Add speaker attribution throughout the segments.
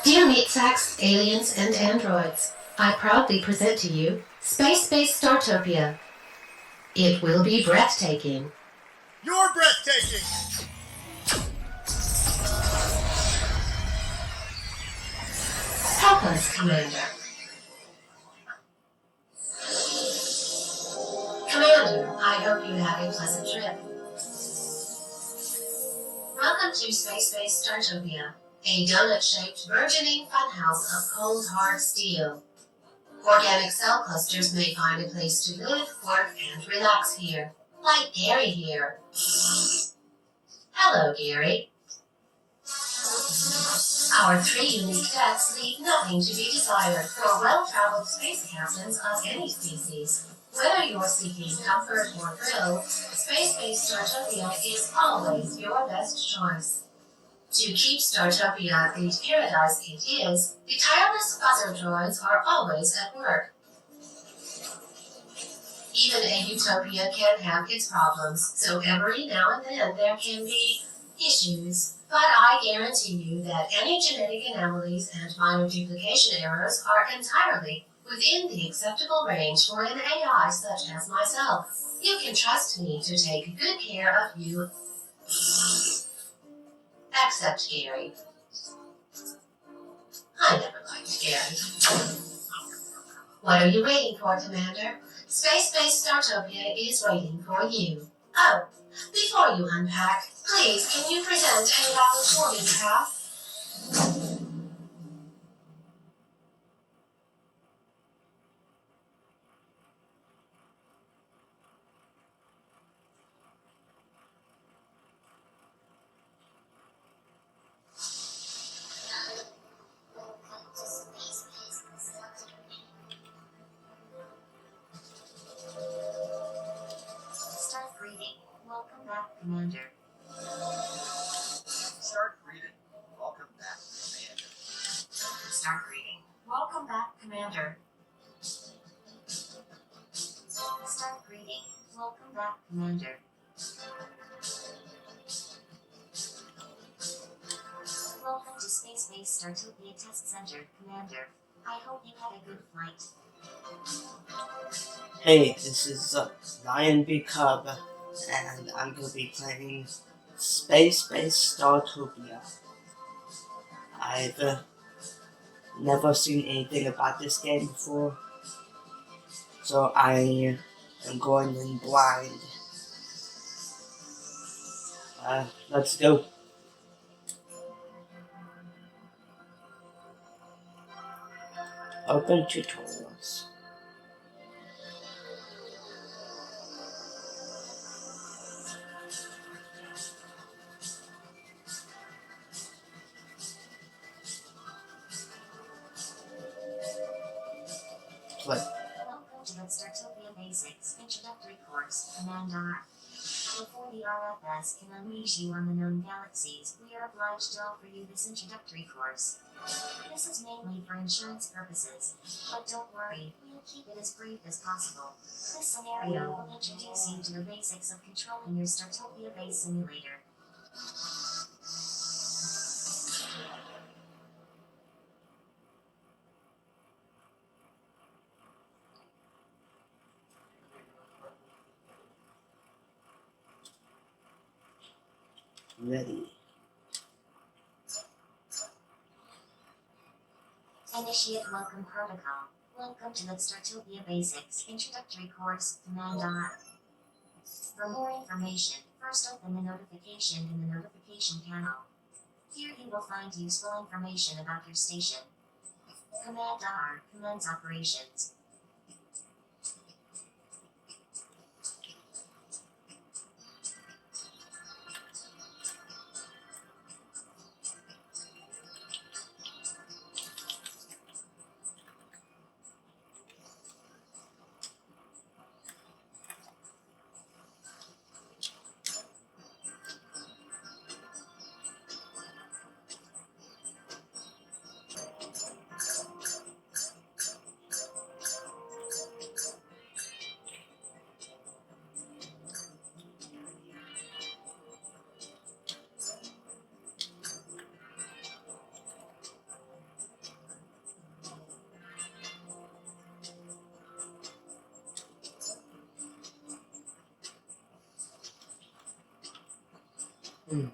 Speaker 1: Dear meat-sacks, aliens, and androids, I proudly present to you Spacebase Startopia. It will be breathtaking.
Speaker 2: You're breathtaking!
Speaker 1: Help us, Commander. Commander, I hope you had a pleasant trip. Welcome to Spacebase Startopia, a donut-shaped burgeoning funhouse of cold, hard steel. Organic cell clusters may find a place to live, work, and relax here. Like Gary here. Hello, Gary. Our three unique decks leave nothing to be desired for well-traveled space captains of any species. Whether you're seeking comfort or thrill, Space-Based Startopia is always your best choice. To keep Startopia the paradise it is, the tireless buzzer droids are always at work. Even a utopia can have its problems, so every now and then there can be issues. But I guarantee you that any genetic anomalies and minor duplication errors are entirely within the acceptable range for an AI such as myself. You can trust me to take good care of you. Except Gary. I never liked Gary. What are you waiting for, Commander? Space-Based Startopia is waiting for you. Oh, before you unpack, please can you present a valid boarding pass?
Speaker 3: Start greeting. Welcome back, Commander.
Speaker 2: Start reading. Welcome back, Commander.
Speaker 3: Start greeting. Welcome back, Commander. Start greeting. Welcome back, Commander. Welcome to Spacebase Startopia Test Center, Commander. I hope you had a good flight.
Speaker 4: Hey, this is Lion B. Cub, and I'm going to be playing Spacebase Startopia. I've never seen anything about this game before, so I am going in blind. Let's go. Open tutorials. Play.
Speaker 3: Welcome to the Startopia Basics Introductory Course, Command R. Before the RFS can unleash you on the known galaxies, we are obliged to offer you this introductory course. This is mainly for insurance purposes, but don't worry, we'll keep it as brief as possible. This scenario will introduce you to the basics of controlling your Startopia base simulator.
Speaker 4: Ready.
Speaker 3: Initiate Welcome Protocol. Welcome to the Startopia Basics Introductory Course, Command R. For more information, first open the notification in the notification panel. Here you will find useful information about your station. Command R commence operations.
Speaker 4: Hmm.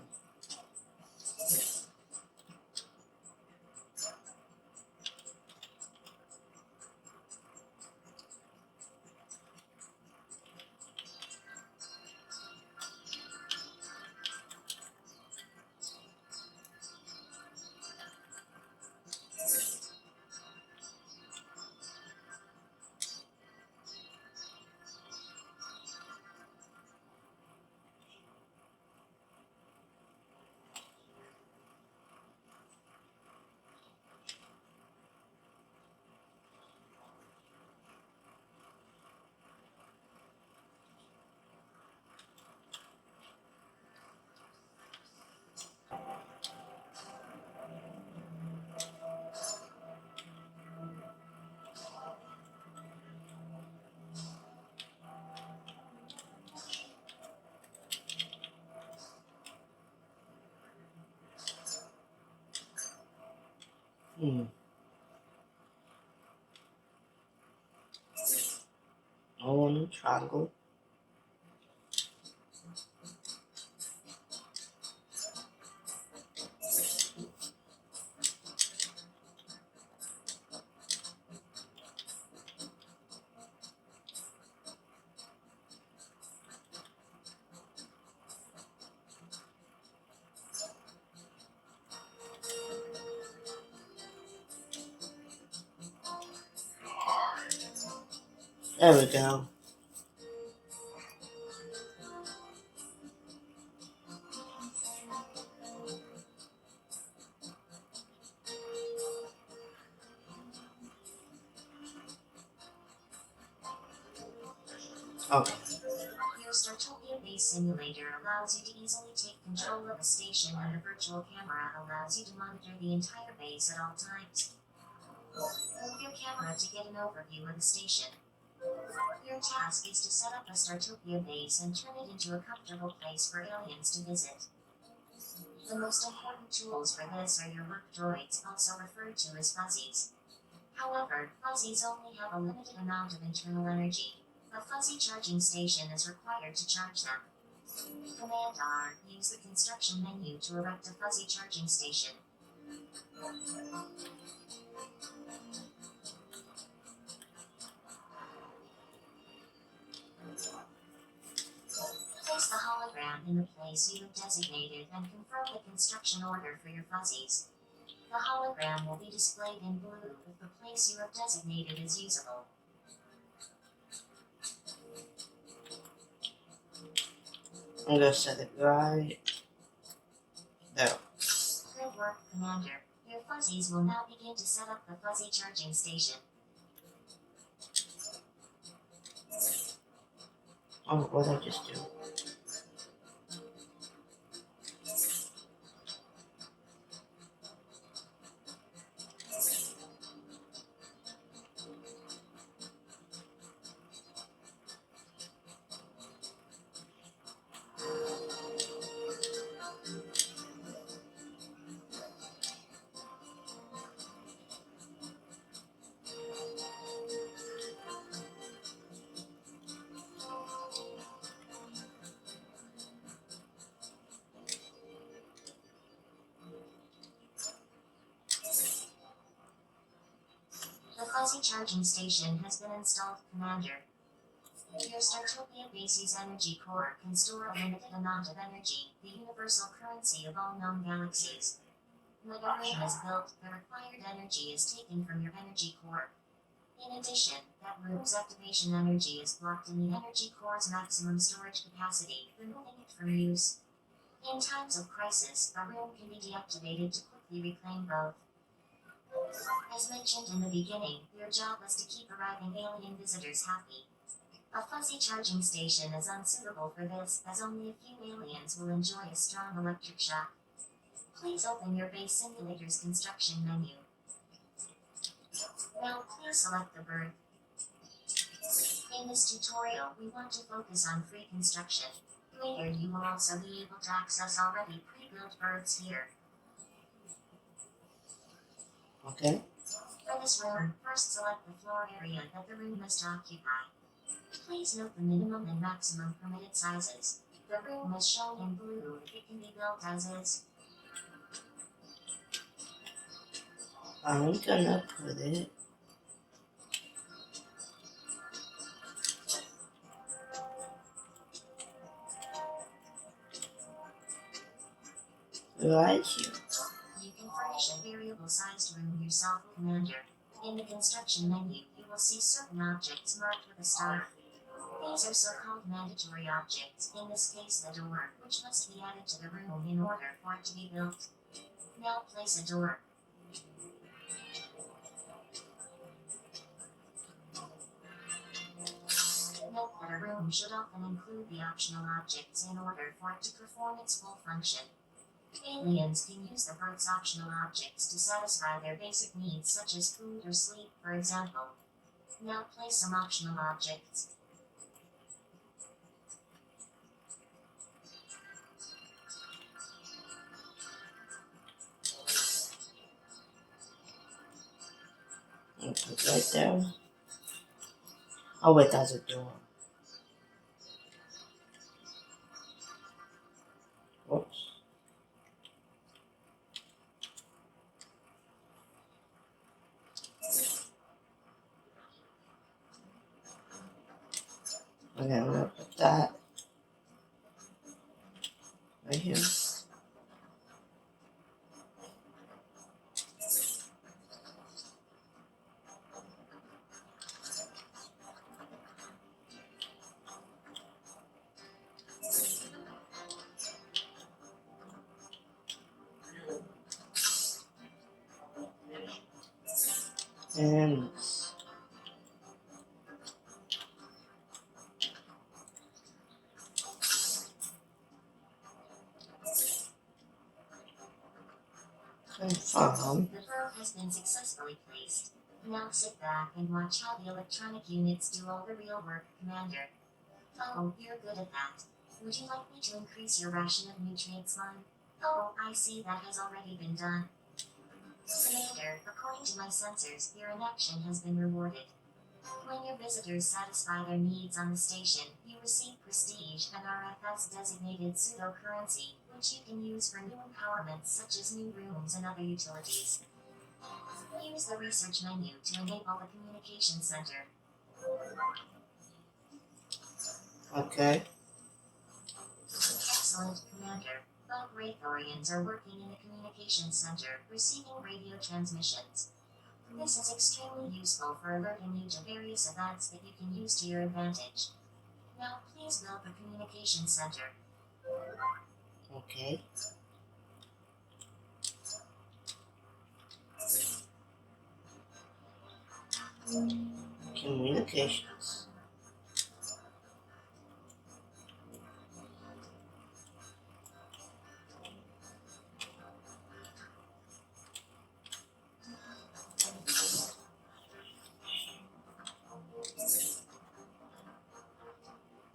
Speaker 4: Hmm. Oh, new triangle. There we go. Okay.
Speaker 3: Your Startopia base simulator allows you to easily take control of the station, and the virtual camera allows you to monitor the entire base at all times. Move your camera to get an overview of the station. Your task is to set up a Startopia base and turn it into a comfortable place for aliens to visit. The most important tools for this are your work droids, also referred to as fuzzies. However, fuzzies only have a limited amount of internal energy. A fuzzy charging station is required to charge them. Command R. Use the construction menu to erect a fuzzy charging station. Place the hologram in the place you have designated and confirm the construction order for your fuzzies. The hologram will be displayed in blue if the place you have designated is usable.
Speaker 4: I'm gonna set it right there.
Speaker 3: Good work, Commander. Your fuzzies will now begin to set up the fuzzy charging station.
Speaker 4: Oh, what did I just do?
Speaker 3: The fuzzy charging station has been installed, Commander. Your Startopia base's energy core can store a limited amount of energy, the universal currency of all known galaxies. When a room is built, the required energy is taken from your energy core. In addition, that room's activation energy is blocked in the energy core's maximum storage capacity, removing it from use. In times of crisis, a room can be deactivated to quickly reclaim both. As mentioned in the beginning, your job is to keep arriving alien visitors happy. A fuzzy charging station is unsuitable for this, as only a few aliens will enjoy a strong electric shock. Please open your base simulator's construction menu. Now please select the bird. In this tutorial, we want to focus on free construction. Later you will also be able to access already pre-built birds here.
Speaker 4: Okay.
Speaker 3: For this room, first select the floor area that the room must occupy. Please note the minimum and maximum permitted sizes. The The room is shown in blue. It can be built as is.
Speaker 4: I'm gonna put it right here.
Speaker 3: You can furnish a variable-sized room yourself, Commander. In the construction menu, you will see certain objects marked with a star. These are so-called mandatory objects, in this case the door, which must be added to the room in order for it to be built. Now place a door. Note that a room should often include the optional objects in order for it to perform its full function. Aliens can use the bird's optional objects to satisfy their basic needs such as food or sleep, for example. Now place some optional objects.
Speaker 4: I'll put it right there. Oh wait, that's a door. Oops. Okay, I'm gonna put that right here. And confirm.
Speaker 3: The probe has been successfully placed. Now sit back and watch how the electronic units do all the real work, Commander. Oh, you're good at that. Would you like me to increase your ration of nutrient slime? Oh, I see that has already been done. Commander, according to my sensors, your inaction has been rewarded. When your visitors satisfy their needs on the station, you receive prestige, an RFS-designated pseudo-currency, which you can use for new empowerments such as new rooms and other utilities. Use the research menu to enable the communication center.
Speaker 4: Okay.
Speaker 3: Excellent, Commander. Bug Wraithorians are working in the communications center, receiving radio transmissions. This is extremely useful for alerting you to various events that you can use to your advantage. Now, please build the communication center.
Speaker 4: Okay. Communications.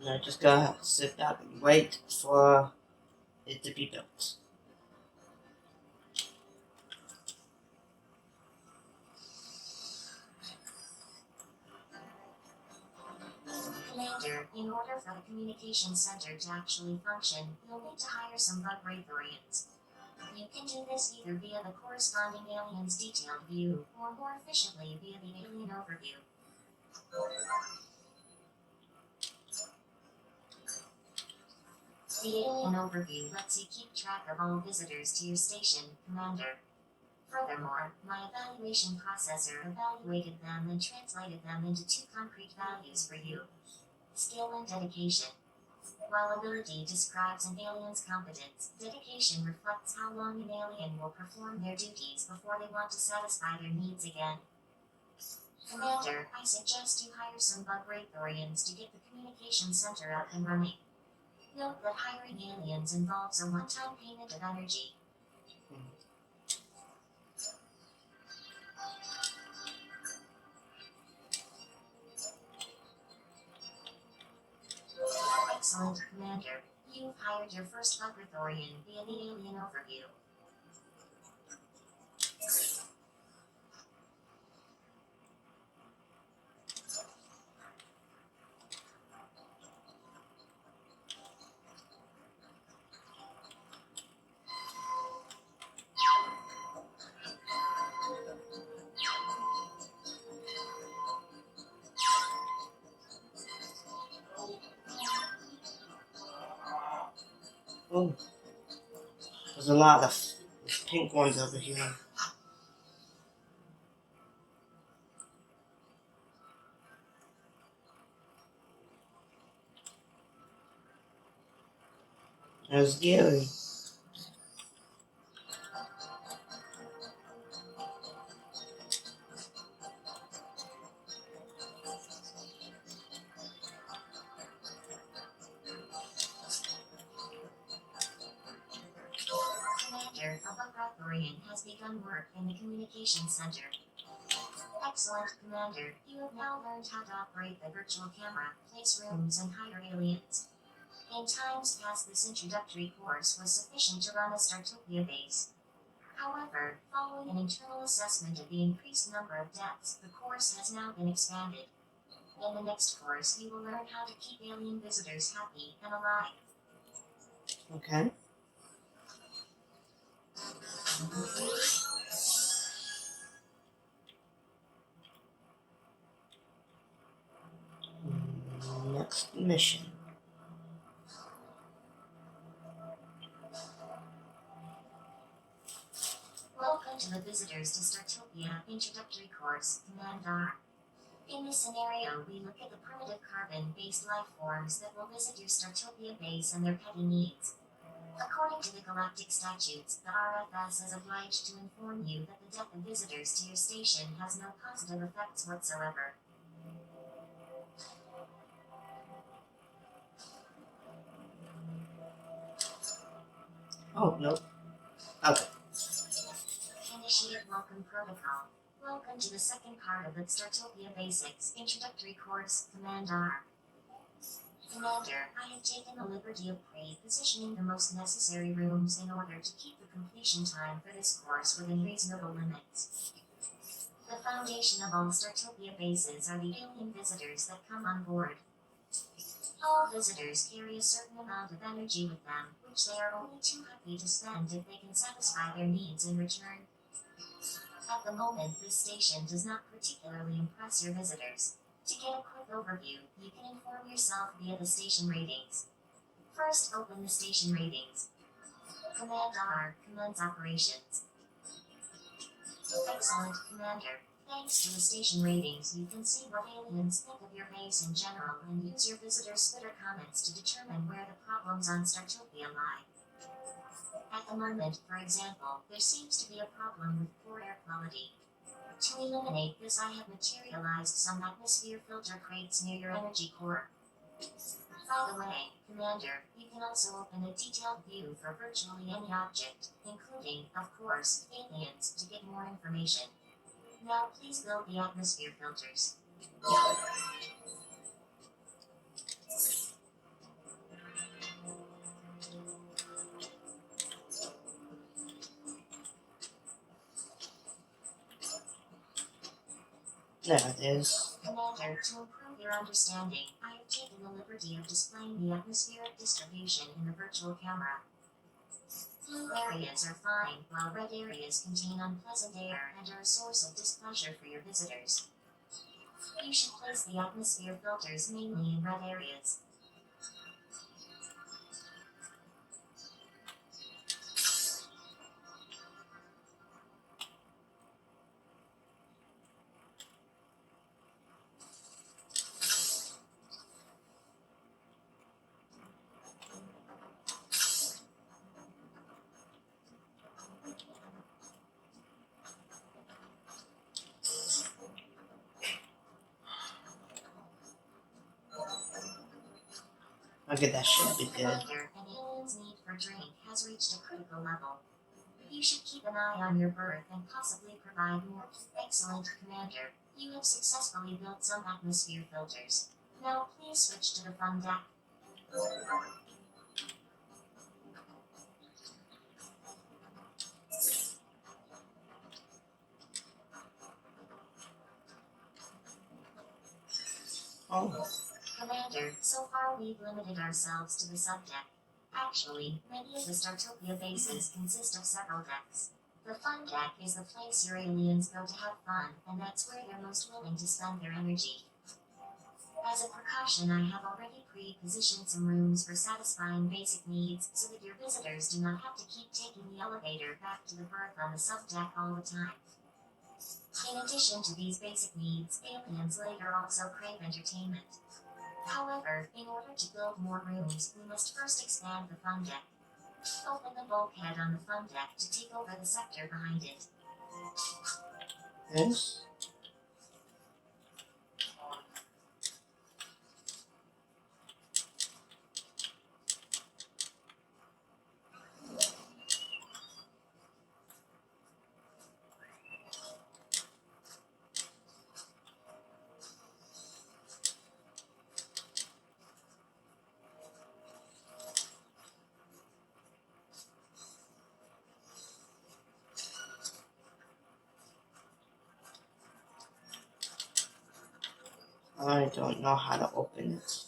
Speaker 4: Now just gotta sit back and wait for it to be built.
Speaker 3: Commander, in order for the communication center to actually function, you'll need to hire some Bug Wraithorians. You can do this either via the corresponding alien's detailed view, or more efficiently via the alien overview. The alien overview lets you keep track of all visitors to your station, Commander. Furthermore, my evaluation processor evaluated them and translated them into two concrete values for you: skill and dedication. While ability describes an alien's competence, dedication reflects how long an alien will perform their duties before they want to satisfy their needs again. Commander, I suggest you hire some Bug Wraithorians to get the communication center up and running. Note that hiring aliens involves a one-time payment of energy. Excellent, Commander. You've hired your first Bug Wraithorian via the alien overview.
Speaker 4: Oh, there's a lot of pink ones over here. There's Gary.
Speaker 3: Commander, a bug operating has begun work in the communications center. Excellent, Commander. You have now learned how to operate the virtual camera, place rooms, and hire aliens. In times past, this introductory course was sufficient to run a Startopia base. However, following an internal assessment of the increased number of deaths, the course has now been expanded. In the next course, you will learn how to keep alien visitors happy and alive.
Speaker 4: Okay. Next mission.
Speaker 3: Welcome to the Visitors to Startopia Introductory Course, Command R. In this scenario, we look at the primitive carbon-based life forms that will visit your Startopia base and their petty needs. According to the galactic statutes, the RFS is obliged to inform you that the death of visitors to your station has no positive effects whatsoever.
Speaker 4: Oh, no. Okay.
Speaker 3: Initiate Welcome Protocol. Welcome to the second part of the Startopia Basics Introductory Course, Command R. Commander, I have taken the liberty of pre-positioning the most necessary rooms in order to keep the completion time for this course within reasonable limits. The foundation of all Startopia bases are the alien visitors that come on board. All visitors carry a certain amount of energy with them, which they are only too happy to spend if they can satisfy their needs in return. At the moment, this station does not particularly impress your visitors. To get a quick overview, you can inform yourself via the station ratings. First, open the station ratings. Command R, commence operations. Excellent, Commander. Thanks to the station ratings, you can see what aliens think of your base in general and use your visitors' Twitter comments to determine where the problems on Startopia lie. At the moment, for example, there seems to be a problem with poor air quality. To eliminate this, I have materialized some atmosphere filter crates near your energy core. By the way, Commander, you can also open a detailed view for virtually any object, including, of course, aliens, to get more information. Now please build the atmosphere filters.
Speaker 4: There it is.
Speaker 3: Commander, to improve your understanding, I have taken the liberty of displaying the atmospheric distribution in the virtual camera. Blue areas are fine, while red areas contain unpleasant air and are a source of displeasure for your visitors. You should place the atmosphere filters mainly in red areas.
Speaker 4: Okay, that should be good.
Speaker 3: Commander, an alien's need for drink has reached a critical level. You should keep an eye on your berth and possibly provide more. Excellent, Commander. You have successfully built some atmosphere filters. Now please switch to the fun deck.
Speaker 4: Oh,
Speaker 3: Commander, so far we've limited ourselves to the subdeck. Actually, many of the Startopia bases consist of several decks. The fun deck is the place your aliens go to have fun, and that's where they're most willing to spend their energy. As a precaution, I have already pre-positioned some rooms for satisfying basic needs so that your visitors do not have to keep taking the elevator back to the berth on the subdeck all the time. In addition to these basic needs, aliens later also crave entertainment. However, in order to build more rooms, we must first expand the fun deck. Open the bulkhead on the fun deck to take over the sector behind it.
Speaker 4: Yes. I don't know how to open it.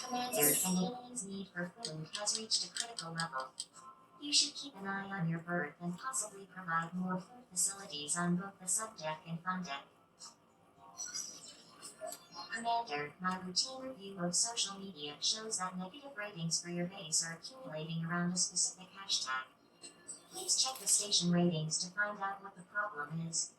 Speaker 3: Commander, an alien's need for food has reached a critical level. You should keep an eye on your berth and possibly provide more food facilities on both the subdeck and fun deck. Commander, my routine review of social media shows that negative ratings for your base are accumulating around a specific hashtag. Please check the station ratings to find out what the problem is.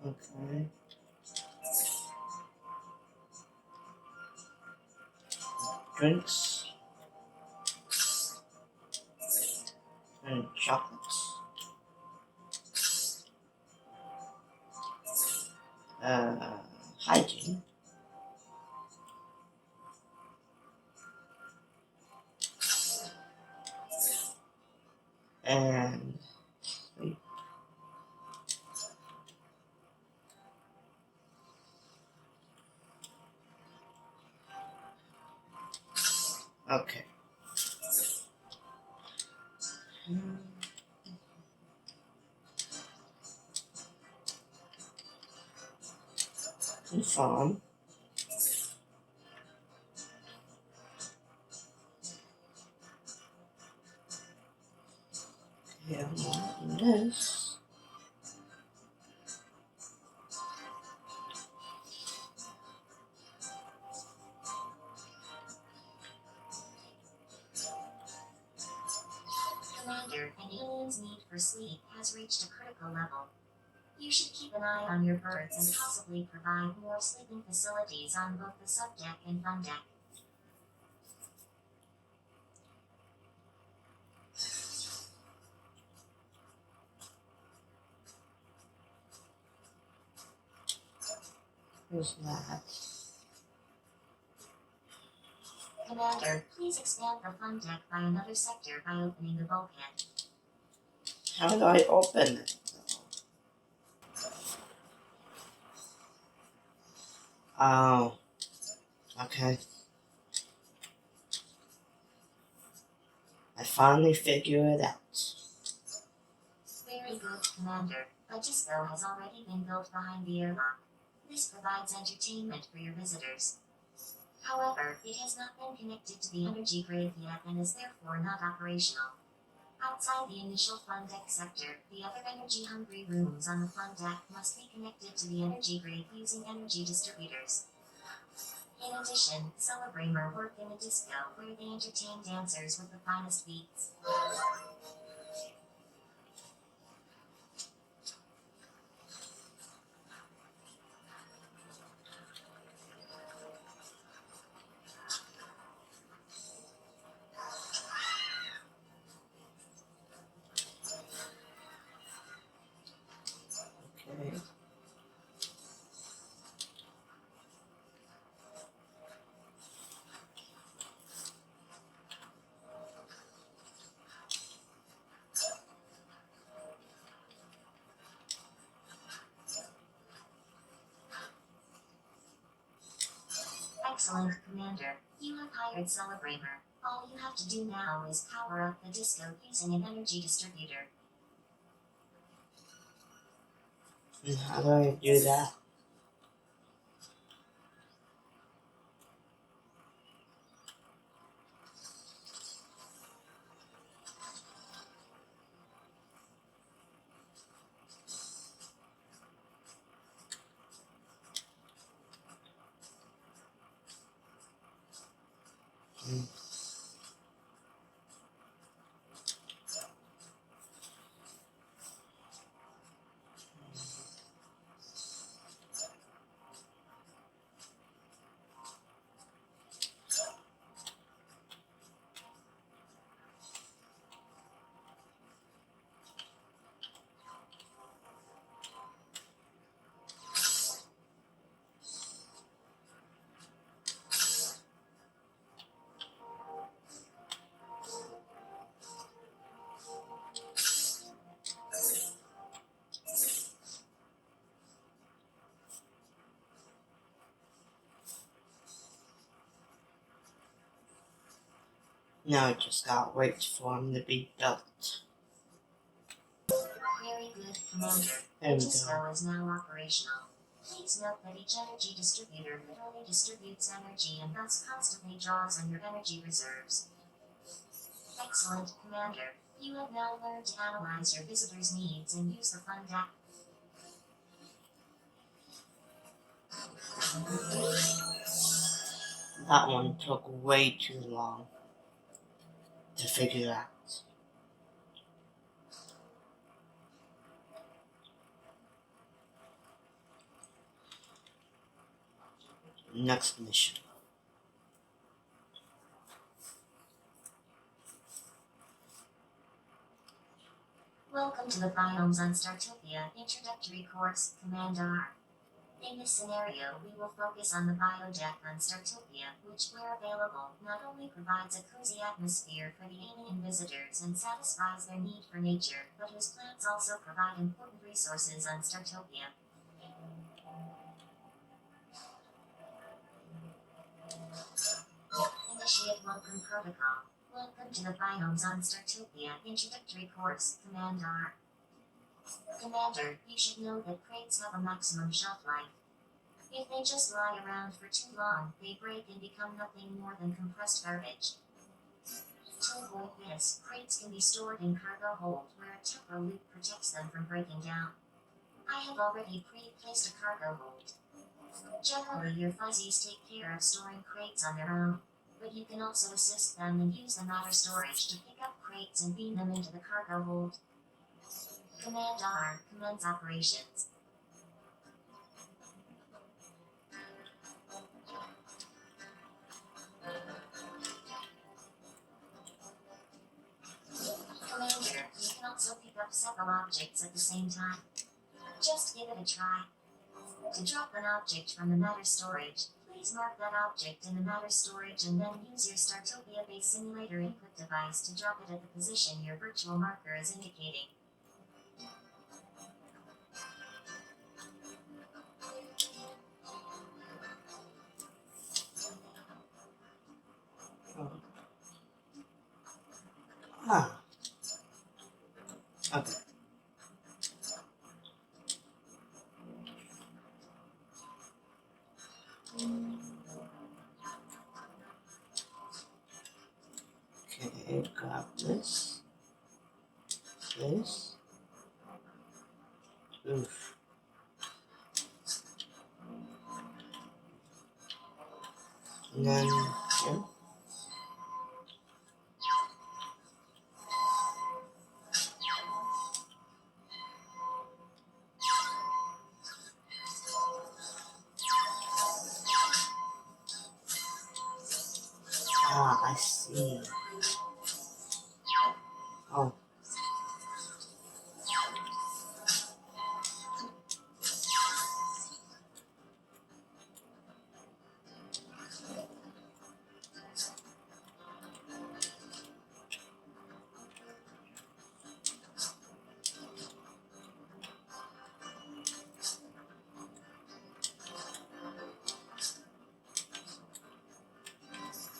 Speaker 4: Okay. Drinks. And chocolates. Hygiene. And sleep. Okay. Confirm. Yeah, I'm doing this.
Speaker 3: Commander, an alien's need for sleep has reached a critical level. You should keep an eye on your berths and possibly provide more sleeping facilities on both the subdeck and fun deck.
Speaker 4: Who's that?
Speaker 3: Commander, please expand the fun deck by another sector by opening the bulkhead.
Speaker 4: How do I open it? Oh. Okay. I finally figured it out.
Speaker 3: Very good, Commander. A disco has already been built behind the airlock. This provides entertainment for your visitors. However, it has not been connected to the energy grid yet and is therefore not operational. Outside the initial fun deck sector, the other energy-hungry rooms on the fun deck must be connected to the energy grid using energy distributors. In addition, Celebramer work in a disco where they entertain dancers with the finest beats.
Speaker 4: Okay.
Speaker 3: Excellent, Commander. You have hired Celebramer. All you have to do now is power up the disco using an energy distributor.
Speaker 4: And how do I do that? Hmm. Now I just gotta wait for him to be built.
Speaker 3: Very good, Commander.
Speaker 4: There
Speaker 3: The
Speaker 4: we
Speaker 3: disco
Speaker 4: go.
Speaker 3: is now operational. Please note that each energy distributor literally distributes energy and thus constantly draws on your energy reserves. Excellent, Commander. You have now learned to analyze your visitors' needs and use the fun deck.
Speaker 4: That one took way too long to figure out. Next mission.
Speaker 3: Welcome to the Biomes on Startopia Introductory Course, Commander. In this scenario, we will focus on the biodeck on Startopia, which, where available, not only provides a cozy atmosphere for the alien visitors and satisfies their need for nature, but whose plants also provide important resources on Startopia. Initiate Welcome Protocol. Welcome to the Biomes on Startopia Introductory Course, Commander. Commander, you should know that crates have a maximum shelf life. If they just lie around for too long, they break and become nothing more than compressed garbage. To avoid this, crates can be stored in cargo hold where a temporal loop protects them from breaking down. I have already pre-placed a cargo hold. Generally, your fuzzies take care of storing crates on their own, but you can also assist them and use the matter storage to pick up crates and beam them into the cargo hold. Command R, commence operations. Commander, you can also pick up several objects at the same time. Just give it a try. To drop an object from the matter storage, please mark that object in the matter storage and then use your Startopia base simulator input device to drop it at the position your virtual marker is indicating.
Speaker 4: Ah. Okay. Okay, got this. this. Oof. And then, yeah. Ah, I see. Oh.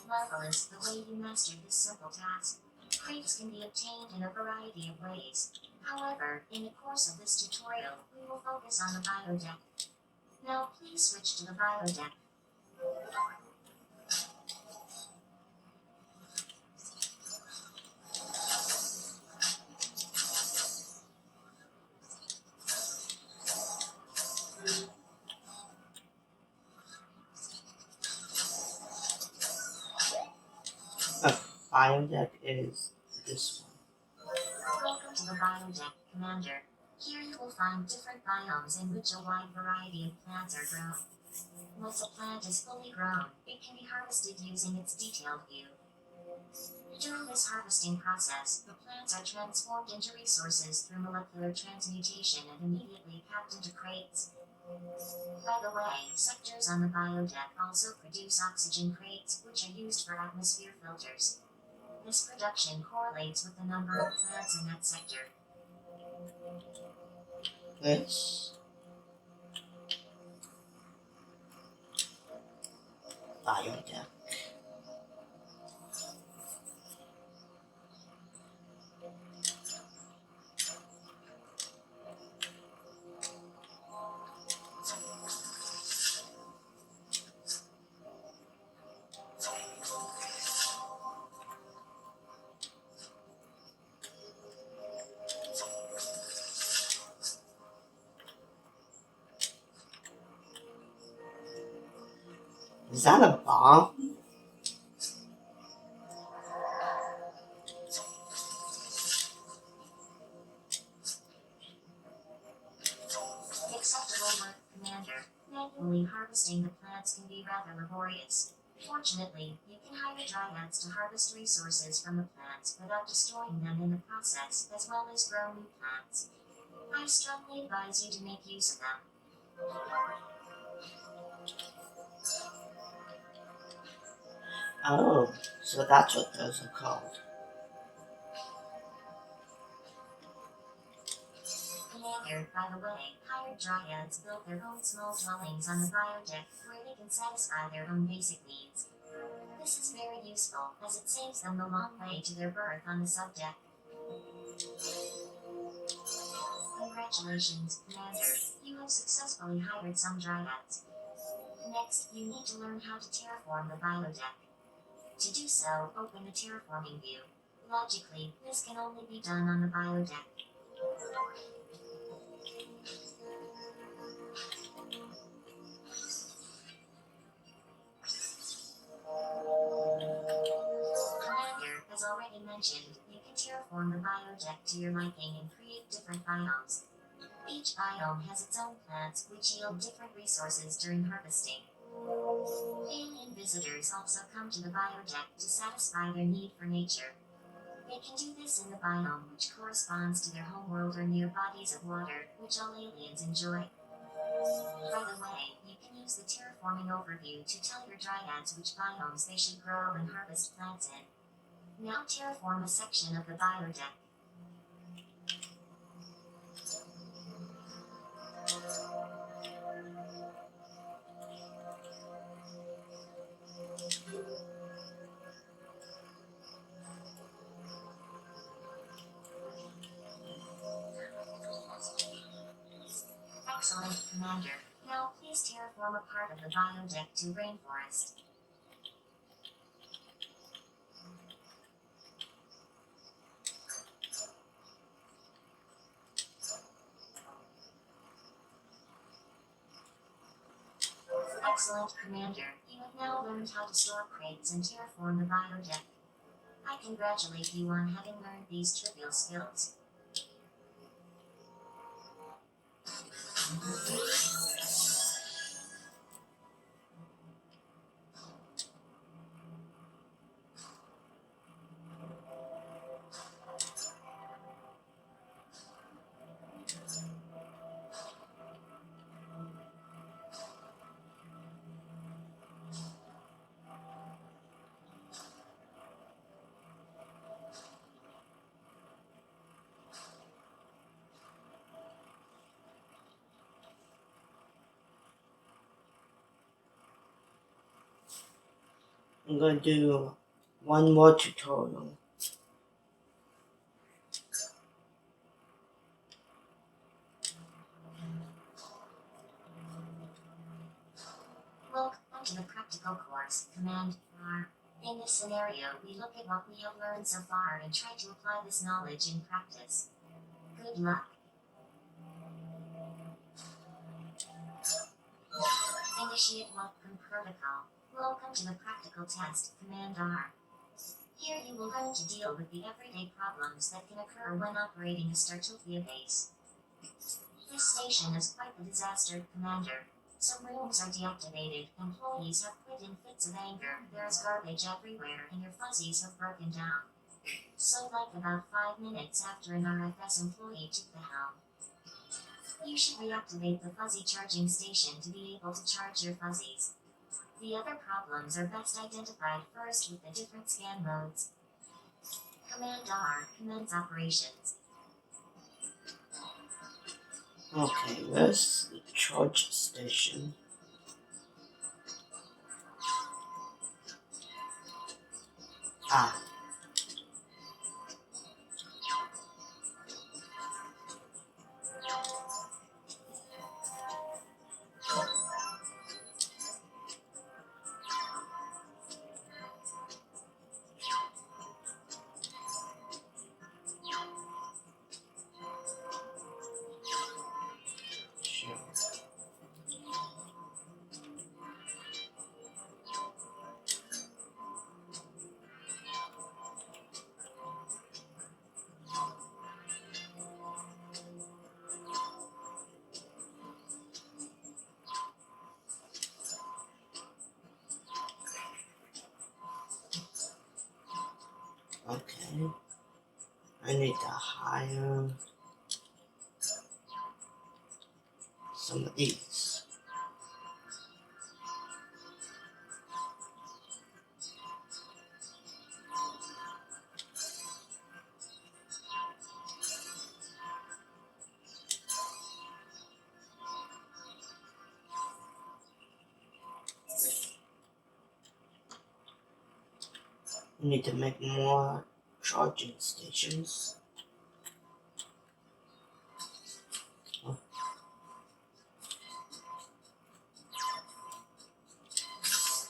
Speaker 3: Marvelous the way you mastered this simple task. Crates can be obtained in a variety of ways. However, in the course of this tutorial, we will focus on the biodeck. Now please switch to the biodeck.
Speaker 4: Biodeck is this one.
Speaker 3: Welcome to the biodeck, Commander. Here you will find different biomes in which a wide variety of plants are grown. Once a plant is fully grown, it can be harvested using its detailed view. During this harvesting process, the plants are transformed into resources through molecular transmutation and immediately packed into crates. By the way, sectors on the biodeck also produce oxygen crates, which are used for atmosphere filters. This production correlates with the number of plants in that sector.
Speaker 4: This biodeck. Is that a bomb?
Speaker 3: Acceptable work, Commander. Manually harvesting the plants can be rather laborious. Fortunately, you can hire dryads to harvest resources from the plants without destroying them in the process, as well as grow new plants. I strongly advise you to make use of them.
Speaker 4: Oh, so that's what those are called.
Speaker 3: Commander, by the way, hired dryads build their own small dwellings on the biodeck where they can satisfy their own basic needs. This is very useful, as it saves them the long way to their berth on the subdeck. Congratulations, Commander. You have successfully hired some dryads. Next, you need to learn how to terraform the biodeck. To do so, open the terraforming view. Logically, this can only be done on the biodeck. Commander, as already mentioned, you can terraform the biodeck to your liking and create different biomes. Each biome has its own plants, which yield different resources during harvesting. Alien visitors also come to the biodeck to satisfy their need for nature. They can do this in the biome which corresponds to their homeworld or near bodies of water, which all aliens enjoy. By the way, you can use the terraforming overview to tell your dryads which biomes they should grow and harvest plants in. Now terraform a section of the biodeck. Excellent, Commander. Now please terraform a part of the biodeck to rainforest. Excellent, Commander. You have now learned how to store crates and terraform the biodeck. I congratulate you on having learned these trivial skills.
Speaker 4: I'm going to do one more tutorial.
Speaker 3: Welcome to the practical course, Command R. In this scenario, we look at what we have learned so far and try to apply this knowledge in practice. Good luck. Initiate Welcome Protocol. Welcome to the practical test, Command R. Here you will learn to deal with the everyday problems that can occur when operating a Startopia base. This station is quite the disaster, Commander. Some rooms are deactivated, employees have quit in fits of anger, there is garbage everywhere, and your fuzzies have broken down. So like about 5 minutes after an RFS employee took the helm. You should reactivate the fuzzy charging station to be able to charge your fuzzies. The other problems are best identified first with the different scan modes. Command R, commence operations.
Speaker 4: Okay, where's the charge station? Ah. Sure. Okay. I need to hire some of these. We need to make more charging stations.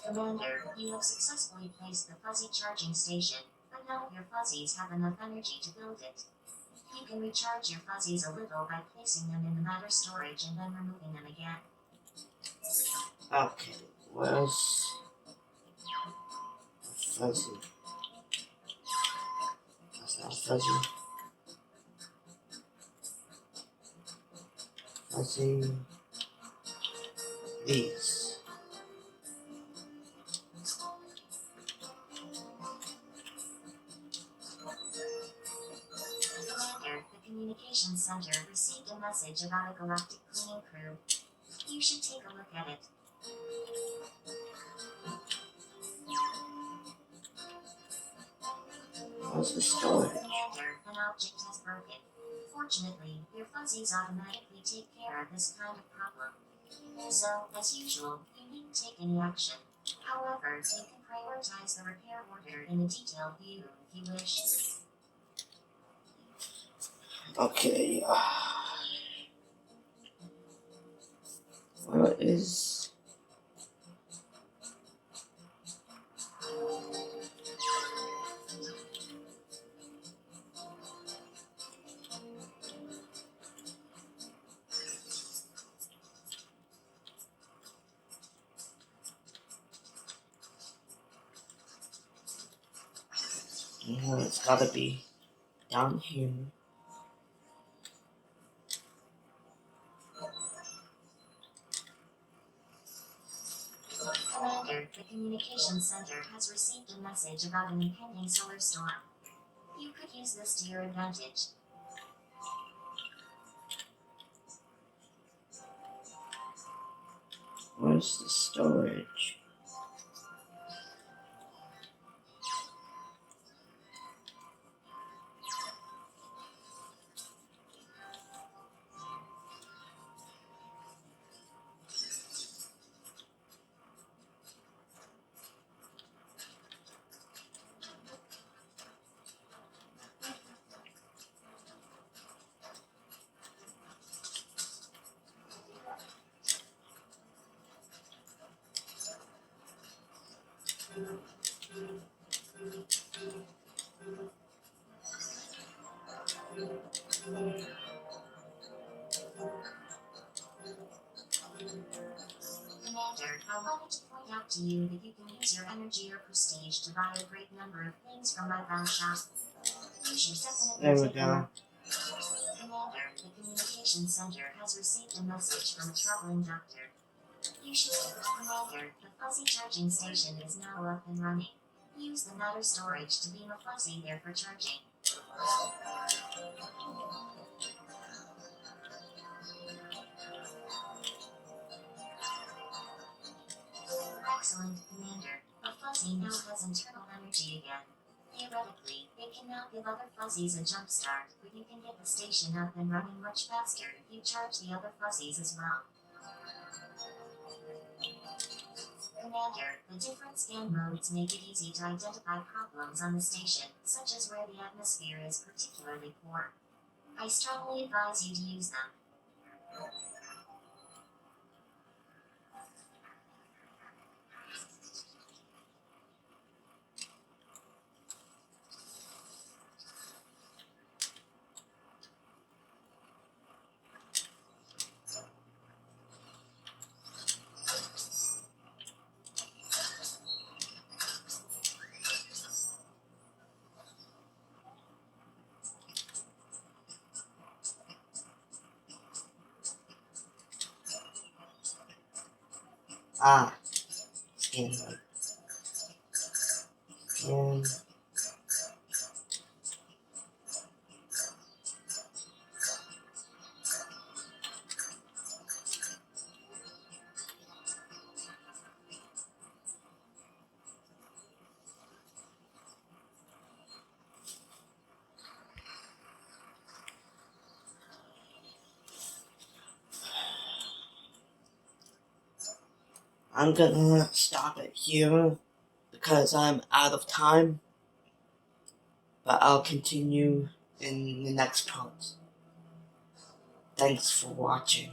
Speaker 3: Commander, you have successfully placed the fuzzy charging station, but none of your fuzzies have enough energy to build it. You can recharge your fuzzies a little by placing them in the matter storage and then removing them again.
Speaker 4: Okay, where's the fuzzy? That's not fuzzy. Fuzzy. These.
Speaker 3: Commander, the communications center received a message about a galactic cleaning crew. You should take a look at it.
Speaker 4: Where's the storage?
Speaker 3: Commander, an object has broken. Fortunately, your fuzzies automatically take care of this kind of problem. So, as usual, you needn't take any action. However, you can prioritize the repair order in the detailed view if you wish.
Speaker 4: Okay. Where is... No, it's gotta be down here.
Speaker 3: Commander, the communications center has received a message about an impending solar storm. You could use this to your advantage.
Speaker 4: Where's the storage?
Speaker 3: Commander, I wanted to point out to you that you can use your energy or prestige to buy a great number of things from my bag shop. You should
Speaker 4: There
Speaker 3: definitely
Speaker 4: we
Speaker 3: take a
Speaker 4: go.
Speaker 3: look. Commander, the communications center has received a message from a traveling doctor. You should, Commander, the fuzzy charging station is now up and running. Use the matter storage to beam a fuzzy there for charging. Excellent, Commander. A fuzzy now has internal energy again. Theoretically, it can now give other fuzzies a jump start, but you can get the station up and running much faster if you charge the other fuzzies as well. Commander, the different scan modes make it easy to identify problems on the station, such as where the atmosphere is particularly poor. I strongly advise you to use them.
Speaker 4: Ah, scan mode. And I'm gonna stop it here because I'm out of time. But I'll continue in the next part. Thanks for watching.